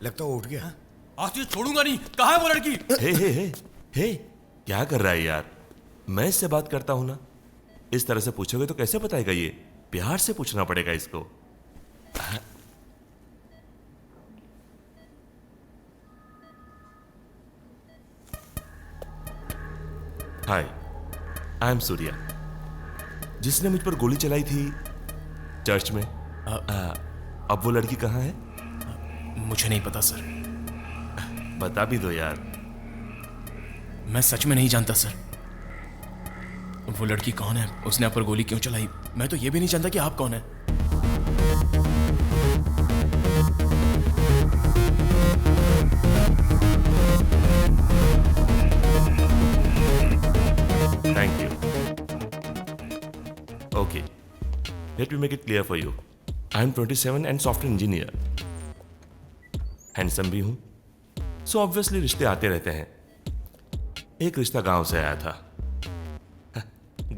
लगता है वो उठ गया। आज तुझे छोड़ूंगा नहीं। कहाँ है वो लड़की? हे, क्या कर रहा है यार? मैं इससे बात करता हूं ना। इस तरह से पूछोगे तो कैसे बताएगा ये? प्यार से पूछना पड़ेगा इसको। हाय, आई एम सूर्या। जिसने मुझ पर गोली चलाई थी चर्च में, अब वो लड़की कहाँ है? मुझे नहीं पता सर। बता भी दो यार। मैं सच में नहीं जानता सर। वो लड़की कौन है? उसने आप पर गोली क्यों चलाई? मैं तो ये भी नहीं जानता कि आप कौन है। Thank you. Okay. Let me make it clear for you. I am 27 and software engineer. Handsome भी हूँ. So obviously रिश्ते आते रहते हैं. एक रिश्ता गांव से आया था.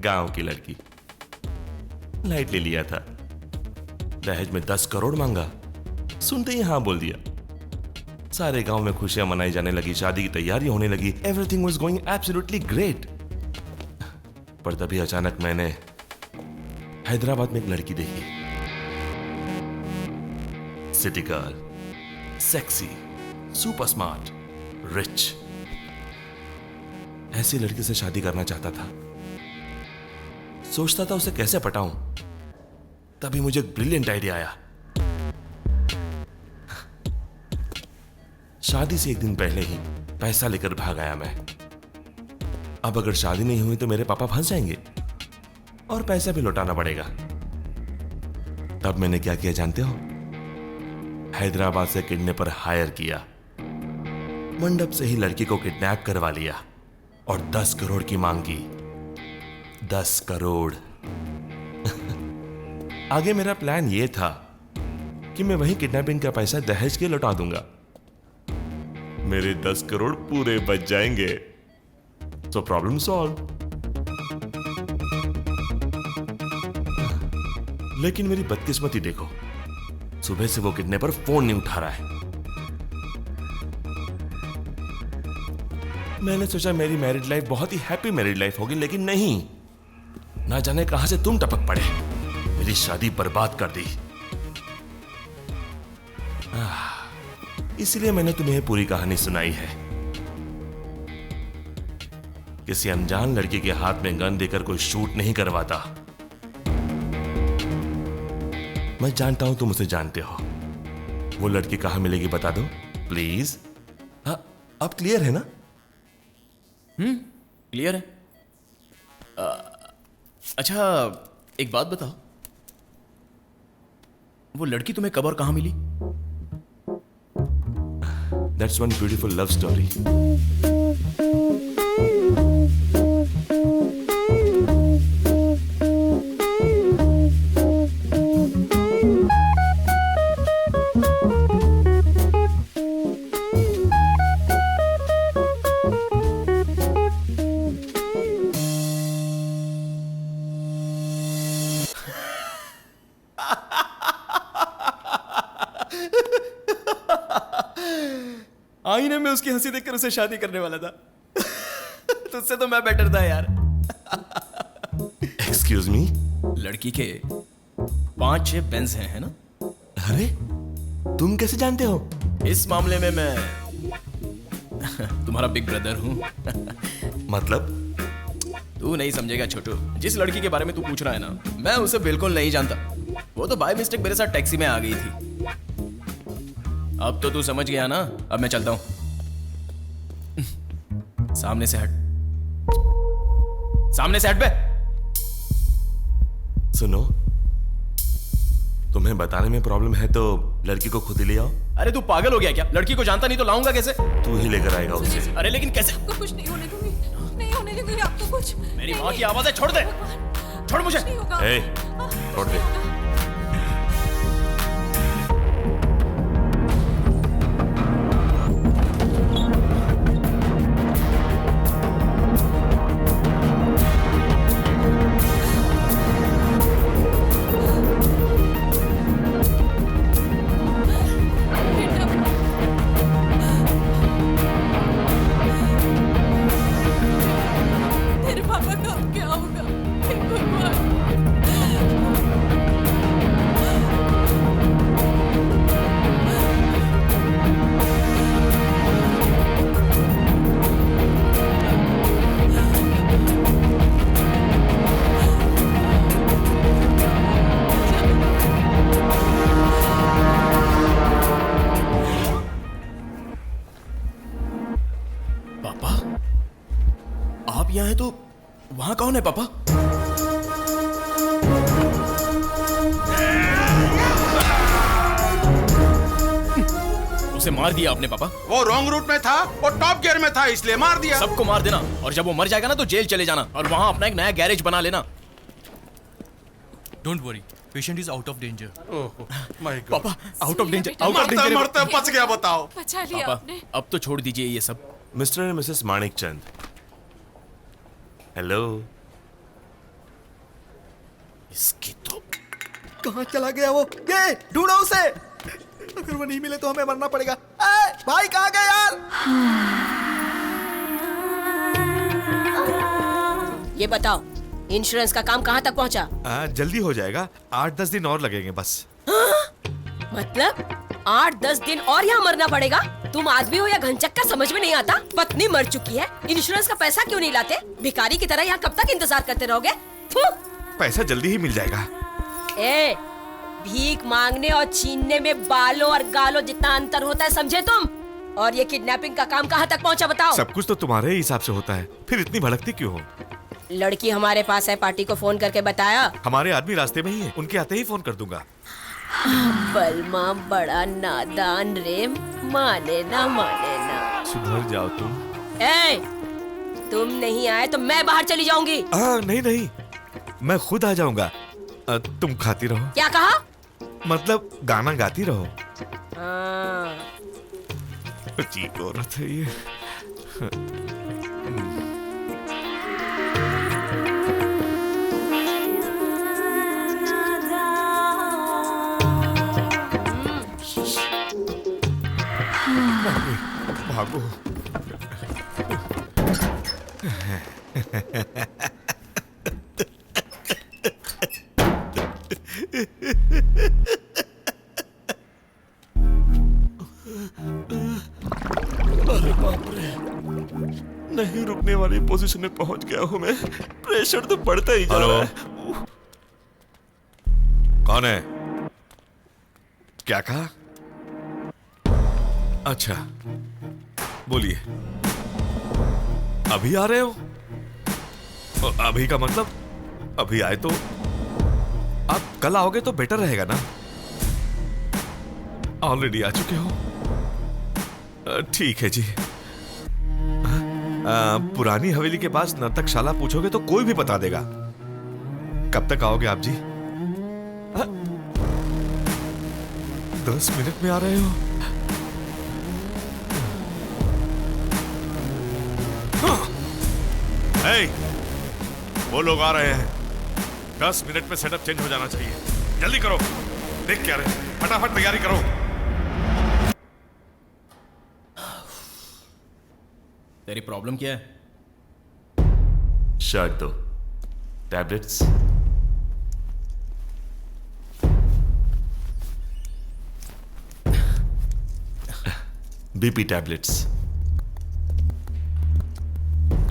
गांव की लड़की. लाइट ले लिया था. दहेज में 10 करोड़ मांगा. सुनते ही हाँ बोल दिया. सारे गांव में खुशियां मनाई जाने लगी. शादी की तैयारी होने लगी. Everything was going absolutely great. पर तभी अचानक मैंने हैदराबाद में एक लड़की देखी. City girl, sexy, super smart, rich. ऐसी लड़की से शादी करना चाहता था. सोचता था उसे कैसे पटाऊं. तभी मुझे एक ब्रिलियंट आइडिया आया. शादी से एक दिन पहले ही पैसा लेकर भाग आया मैं. अब अगर शादी नहीं हुई तो मेरे पापा फंस जाएंगे और पैसा भी लौटाना पड़ेगा. तब मैंने क्या किया जानते हो? हैदराबाद से किडनैपर हायर किया. मंडप से ही लड़की को किडनैप करवा लिया और 10 करोड़ की मांग की. 10 करोड़. आगे मेरा प्लान यह था कि मैं वही किडनैपिंग का पैसा दहेज के लौटा दूंगा. मेरे 10 करोड़ पूरे बच जाएंगे. So problem solved. लेकिन मेरी बदकिस्मती देखो. सुबह से वो किडनैपर फोन नहीं उठा रहा है. मैंने सोचा मेरी मैरिड लाइफ बहुत ही हैप्पी मैरिड लाइफ होगी, लेकिन नहीं. ना जाने कहां से तुम टपक पड़े. मेरी शादी बर्बाद कर दी. इसलिए मैंने तुम्हें पूरी कहानी सुनाई है. किसी अनजान लड़की के हाथ में गन देकर कोई शूट नहीं करवाता. मैं जानता हूं तुम उसे जानते हो. वो लड़की कहां मिलेगी बता दो प्लीज. अब क्लियर है ना? क्लियर है. अच्छा एक बात बताओ, वो लड़की तुम्हें कब और कहां मिली? That's one beautiful love story. आईने में उसकी हंसी देखकर उसे शादी करने वाला था. तुझसे तो मैं बेटर था यार. Excuse me. लड़की के 5-6 बेंज हैं, है ना? अरे तुम कैसे जानते हो? इस मामले में मैं तुम्हारा बिग ब्रदर हूं. मतलब? तू नहीं समझेगा छोटू. जिस लड़की के बारे में तू पूछ रहा है ना, मैं उसे बिल्कुल नहीं जानता. वो तो बाय मिस्टेक मेरे साथ टैक्सी में आ गई थी. अब तो तू समझ गया ना. अब मैं चलता हूं. सामने से हट. सामने से हट बे. सुनो, तुम्हें बताने में प्रॉब्लम है तो लड़की को खुद ही ले आओ. अरे तू पागल हो गया क्या? लड़की को जानता नहीं तो लाऊंगा कैसे? तू ही लेकर आएगा उसे. अरे लेकिन कैसे? आपको कुछ नहीं होने दूंगी. नहीं होने दूंगी आपको कुछ. मेरी माँ की आवाज है. छोड़ दे. छोड़ मुझे. ए, छोड़ दे. पापा, आप यहाँ हैं तो वहां कौन है पापा? उसे मार दिया आपने पापा? वो रॉन्ग रूट में था, वो टॉप गियर में था, इसलिए मार दिया। सबको मार देना और जब वो मर जाएगा ना तो जेल चले जाना और वहां अपना एक नया गैरेज बना लेना। Don't worry, patient is out of danger. My God. पापा आउट ऑफ डेंजर, बेटा, आउट ऑफ मरते डेंजर। मरते बच गया, बताओ। बचा लिया पापा आपने। अब तो छोड़ दीजिए ये सब। Mister and Mrs Manik Chand, hello. इसकी तो कहाँ चला गया वो? ये ढूंढो उसे। अगर वो नहीं मिले तो हमें मरना पड़ेगा। भाई कहाँ गए यार? ये बताओ, इंश्योरेंस का काम कहाँ तक पहुँचा? जल्दी हो जाएगा, 8-10 दिन और लगेंगे बस। मतलब 8-10 दिन और यहाँ मरना पड़ेगा? तुम आदमी हो या घनचक्का समझ में नहीं आता। पत्नी मर चुकी है, इंश्योरेंस का पैसा क्यों नहीं लाते? भिखारी की तरह यहाँ कब तक इंतजार करते रहोगे? थू! पैसा जल्दी ही मिल जाएगा। ए, भीख मांगने और छीनने में बालों और गालों जितना अंतर होता है, समझे तुम? और ये किडनैपिंग का काम कहाँ तक पहुँचा बताओ? सब कुछ तो तुम्हारे ही हिसाब से होता है, फिर इतनी भड़कती क्यों हो? लड़की हमारे पास है, पार्टी को फोन करके बताया? हमारे आदमी रास्ते में ही है, उनके आते ही फोन कर दूंगा। बलमा बड़ा नादान रे, माने ना माने ना। सुधर जाओ तुम। ए, तुम नहीं आए तो मैं बाहर चली जाऊंगी। नहीं नहीं, मैं खुद आ जाऊंगा। तुम खाती रहो। क्या कहा? मतलब गाना गाती रहो। हाँ। अजीब औरत है ये। भागो। अरे बाप रे, नहीं रुकने वाली पोजीशन में पहुंच गया हूं मैं। प्रेशर तो बढ़ता ही जा रहा है। कौन है? क्या कहा? अच्छा, बोलिए। अभी आ रहे हो? अभी का मतलब अभी आए तो आप कल आओगे तो बेटर रहेगा ना। ऑलरेडी आ चुके हो? ठीक है जी। पुरानी हवेली के पास नर्तकशाला पूछोगे तो कोई भी बता देगा। कब तक आओगे आप जी? 10 मिनट में आ रहे हो? वो लोग आ रहे हैं। 10 मिनट में सेटअप चेंज हो जाना चाहिए। जल्दी करो, देख क्या रहे, फटाफट तैयारी करो। तेरी प्रॉब्लम क्या है? शर्ट दो, टैबलेट्स। बीपी टैबलेट्स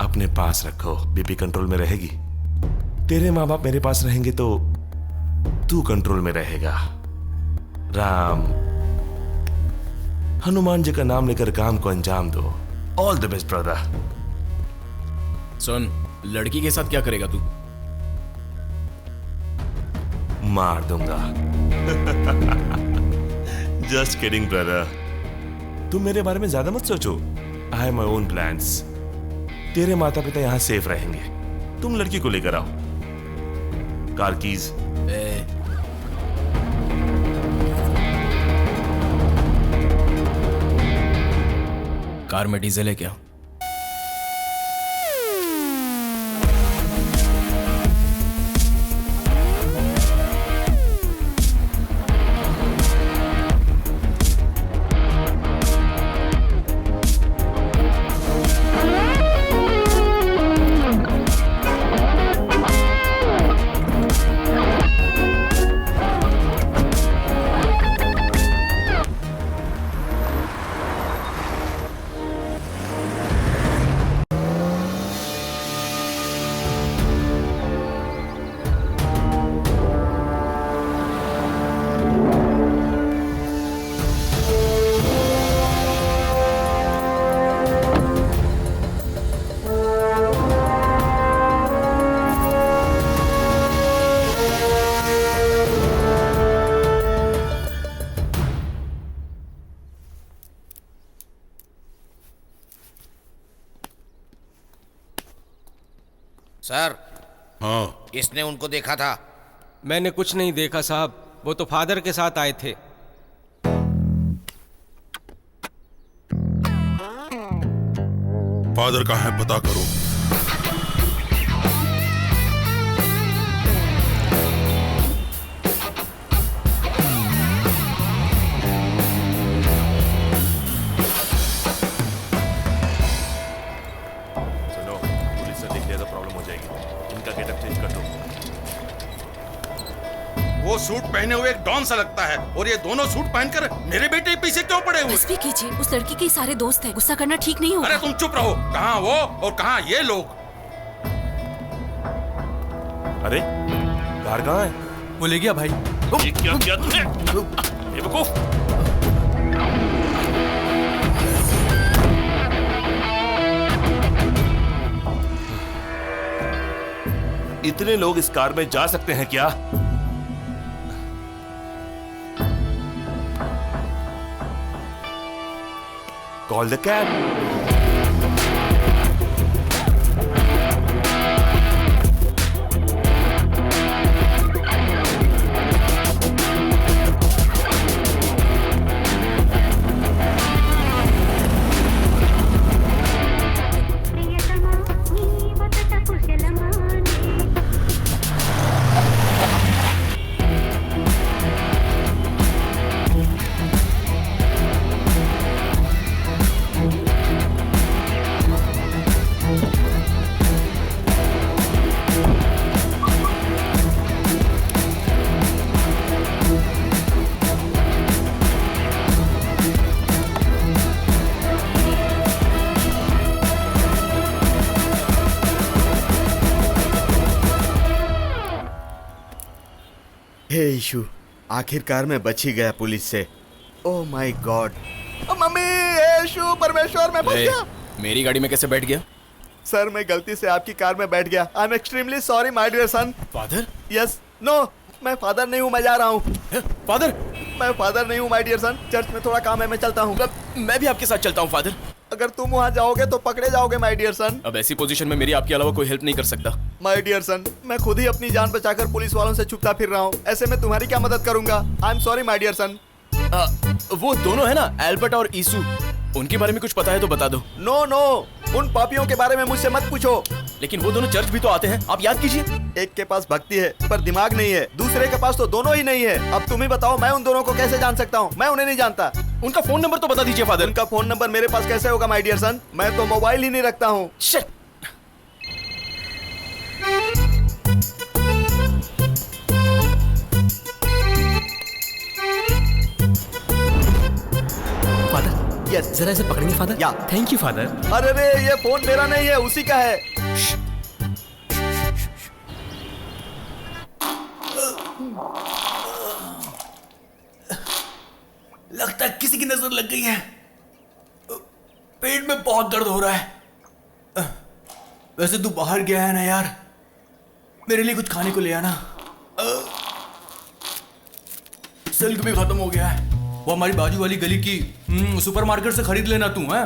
अपने पास रखो, बीपी कंट्रोल में रहेगी। तेरे माँ बाप मेरे पास रहेंगे तो तू कंट्रोल में रहेगा। राम हनुमान जी का नाम लेकर काम को अंजाम दो। All the best brother. सुन, लड़की के साथ क्या करेगा तू? मार दूंगा। Just kidding brother. तुम मेरे बारे में ज्यादा मत सोचो। I have my own plans. तेरे माता पिता यहां सेफ रहेंगे। तुम लड़की को लेकर आओ। Car keys. कार में डीजल है क्या? सर, हाँ इसने उनको देखा था। मैंने कुछ नहीं देखा साहब, वो तो फादर के साथ आए थे। फादर कहाँ है पता करो। सुनो, पुलिस ने देख लिया तो प्रॉब्लम हो जाएगी। इनका गेटअप चेंज कर दो। वो सूट पहने हुए एक डॉन सा लगता है और ये दोनों सूट पहनकर मेरे बेटे के पीछे क्यों पड़े हुए? बस भी कीजिए, उस लड़की के सारे दोस्त हैं, गुस्सा करना ठीक नहीं होगा। अरे तुम चुप रहो। कहाँ वो और कहाँ ये लोग? अरे कार कहाँ है? वो ले गया भाई। ये क्या किया तुमने? बेवकूफ! इतने लोग इस कार में जा सकते हैं क्या? Call the cab. हे यीशु, आखिरकार मैं बच ही गया पुलिस से। Oh my god. Mummy, Yeshu, परमेश्वर, मैं बच गया। मेरी गाड़ी में कैसे बैठ गया? सर, मैं गलती से आपकी कार में बैठ गया। I am extremely sorry my dear son. Father? Yes, no, मैं फादर नहीं हूँ, मैं जा रहा हूँ। फादर? मैं फादर नहीं हूँ माय डियर सन। चर्च में थोड़ा काम है, मैं चलता हूँ। मैं भी आपके साथ चलता हूँ फादर। अगर तुम वहाँ जाओगे तो पकड़े जाओगे माय डियर सन। अब ऐसी पोजीशन में मेरी आपके अलावा कोई हेल्प नहीं कर सकता। माय डियर सन, मैं खुद ही अपनी जान बचाकर पुलिस वालों से छुपता फिर रहा हूँ। ऐसे में तुम्हारी क्या मदद करूंगा? I am sorry my dear son. वो दोनों है ना, एल्बर्ट और ईसू, उनके बारे में कुछ पता है तो बता दो। नो नो, उन पापियों के बारे में मुझसे मत पूछो। लेकिन वो दोनों चर्च भी तो आते हैं, आप याद कीजिए। एक के पास भक्ति है पर दिमाग नहीं है, दूसरे के पास तो दोनों ही नहीं है। अब तुम ही बताओ, मैं उन दोनों को कैसे जान सकता हूँ? मैं उन्हें नहीं जानता। उनका फोन नंबर तो बता दीजिए फादर। उनका फोन नंबर मेरे पास कैसे होगा माय डियर सन? मैं तो मोबाइल ही नहीं रखता हूँ। शिट। फादर, यस, जरा इसे पकड़ेंगे फादर? या। Thank you father. अरे रे, ये फोन मेरा नहीं है, उसी का है। लगता है किसी की नजर लग गई है। पेट में बहुत दर्द हो रहा है। वैसे तू बाहर गया है ना यार, मेरे लिए कुछ खाने को ले आना। सिल्क भी खत्म हो गया है, वो हमारी बाजू वाली गली की सुपरमार्केट से खरीद लेना तू है।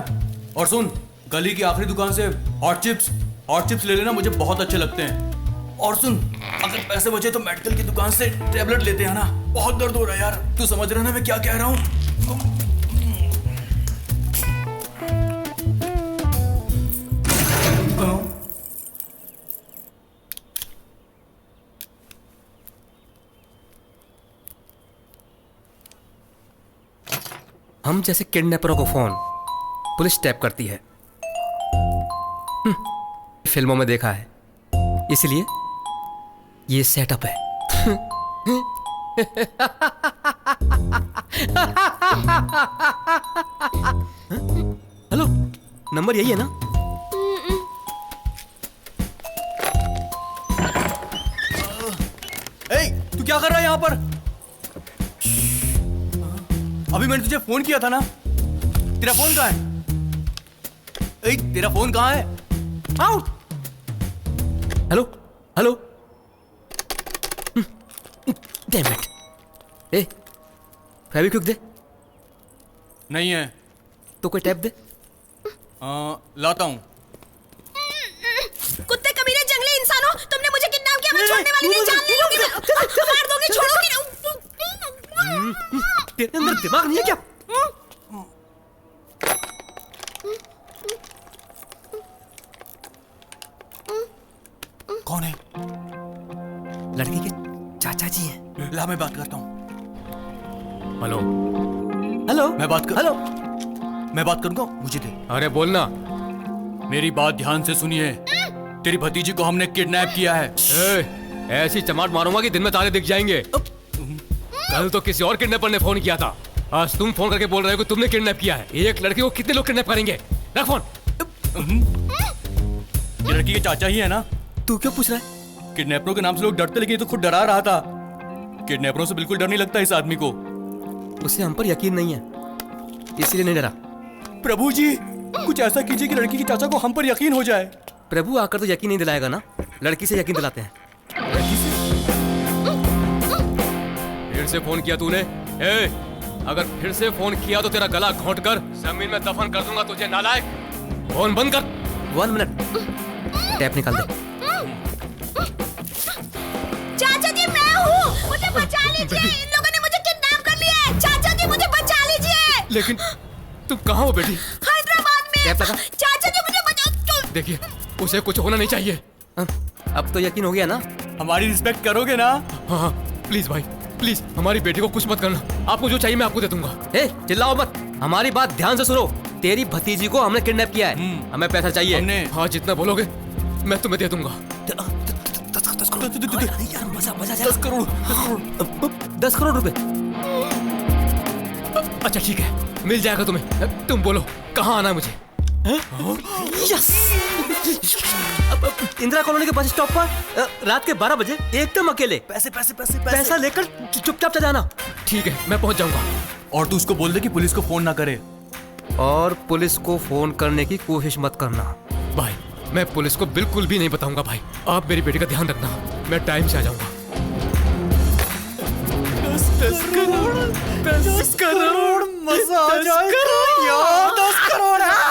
और सुन, गली की आखिरी दुकान से हॉट चिप्स ले लेना, मुझे बहुत अच्छे लगते हैं। और सुन, अगर पैसे बचे तो मेडिकल की दुकान से टेबलेट लेते हैं ना, बहुत दर्द हो रहा है यार। तू समझ रहा ना मैं क्या कह रहा हूँ? हम जैसे किडनैपरों को फोन पुलिस टैप करती है। फिल्मों में देखा है, इसलिए ये सेटअप है। हेलो, नंबर यही है ना? तू क्या कर रहा है यहाँ पर? अभी मैंने तुझे फोन किया था ना, तेरा फोन कहाँ है? तेरा फोन कहाँ है? Out. Hello hello, damn it. ए, फेविक्विक दे। नहीं है तो कोई टैप दे। लाता हूँ। कुत्ते कमीने जंगली इंसान मैं छोड़ने वाली नहीं, जान ले लूंगी मैं। मार दोगे, छोड़ोगी ना। तेरे अंदर दिमाग नहीं है क्या? कौन है? लड़की के चाचा जी हैं। ला मैं बात करता हूँ। हेलो। हेलो। मैं बात करूंगा, मुझे दे। अरे बोलना। मेरी बात ध्यान से सुनिए। तेरी भतीजी को हमने किडनैप किया है। ऐसी चमाट मारूंगा कि दिन में तारे दिख जाएंगे। कल तो किसी और किडनैपर ने फोन किया था, आज तुम फोन करके बोल रहे हो कि तुमने किडनैप किया है। एक लड़की को कितने लोग किडनैप करेंगे? रख फोन। ये लड़की के चाचा ही है ना? तू क्यों पूछ रहा है? किडनैपरों के नाम से लोग डरते, लेकिन ये तो खुद डरा रहा था। किडनैपरों से बिल्कुल डर नहीं लगता इस आदमी को। उसे हम पर यकीन नहीं है, इसलिए नहीं डरा। प्रभु जी, कुछ ऐसा कीजिए कि लड़की के चाचा को हम पर यकीन हो जाए। प्रभु आकर तो यकीन नहीं दिलाएगा ना, लड़की से यकीन दिलाते हैं। फिर से फोन किया तूने? अगर फिर से फोन किया तो तेरा गला घोंट कर जमीन में दफन कर दूंगा तुझे, नालायक। फोन बंद कर। 1 मिनट, टैप निकाल दे। चाचा जी, मैं हूँ, मुझे बचा लीजिए। इन लोगों ने मुझे किडनैप कर लिया है। चाचा जी, मुझे बचा लीजिए। लेकिन तुम कहाँ हो बेटी? हैदराबाद में। टैप लगा। चाचा जी, मुझे बचाओ। देखिए, उसे कुछ होना नहीं चाहिए। अब तो यकीन हो गया ना? हमारी रिस्पेक्ट करोगे ना? हाँ, प्लीज भाई, प्लीज हमारी बेटी को कुछ मत करना। आपको जो चाहिए मैं आपको दे दूंगा। चिल्लाओ मत, हमारी बात ध्यान से सुनो। तेरी भतीजी को हमने किडनैप किया है, हमें पैसा चाहिए। हमने हाँ, जितना बोलोगे मैं तुम्हें दे दूंगा। 10 करोड़ रुपए। अच्छा ठीक है, मिल जाएगा तुम्हें। तुम बोलो कहाँ आना है मुझे? यस। इंदिरा कॉलोनी के बस स्टॉप पर रात के 12 बजे एकदम अकेले। पैसा लेकर चुपचाप चला जाना। ठीक है, मैं पहुंच जाऊंगा। और तू उसको बोल दे कि पुलिस को फोन ना करे। और पुलिस को फोन करने की कोशिश मत करना। भाई, मैं पुलिस को बिल्कुल भी नहीं बताऊंगा। भाई, आप मेरी बेटी का ध्यान रखना, मैं टाइम से आ जाऊंगा। 10 करोड़ मजा आ जाएगा यार। 10 करोड़ है।